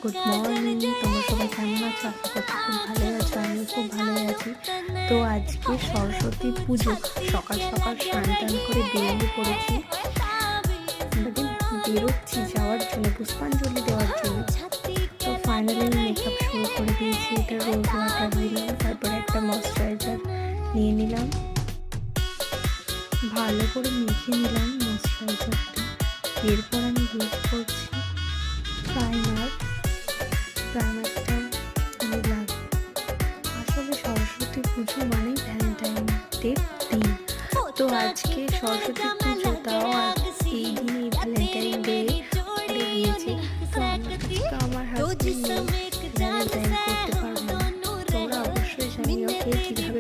Good morning, তোমরা সবাই কেমন আছো? আশা করছি খুব ভালোই আছো, আমিও খুব ভালোই আছি। তো আজকে সরস্বতী পুজো, সকাল সকাল স্নান টান করে বেরিয়ে পড়েছি, বেরোচ্ছি যাওয়ার জন্য, পুষ্পাঞ্জলি দেওয়ার জন্য। তো ফাইনালি আমি মেকআপ শুরু করে দিয়েছি। এটা রোজ ওয়াটার দিলাম, তারপরে একটা ময়শ্চারাইজার নিয়ে নিলাম, ভালো করে মেখে নিলাম ময়শ্চারাইজারটা। এরপর আমি ইউজ করছি প্রাইমারটা নিলাম। আসলে সরস্বতী পুজো মানেই ভ্যালেন্টাইন ডে দিন। তো আজকে সরস্বতী পুজো, তাও এই দিন এই ভ্যালেন্টাইন ডে পড়ে গিয়েছে। তো আমার হাজবেন্ড ভ্যালেন্টাইন করতে পারবো না। তোমরা অবশ্যই জানিও কে কীভাবে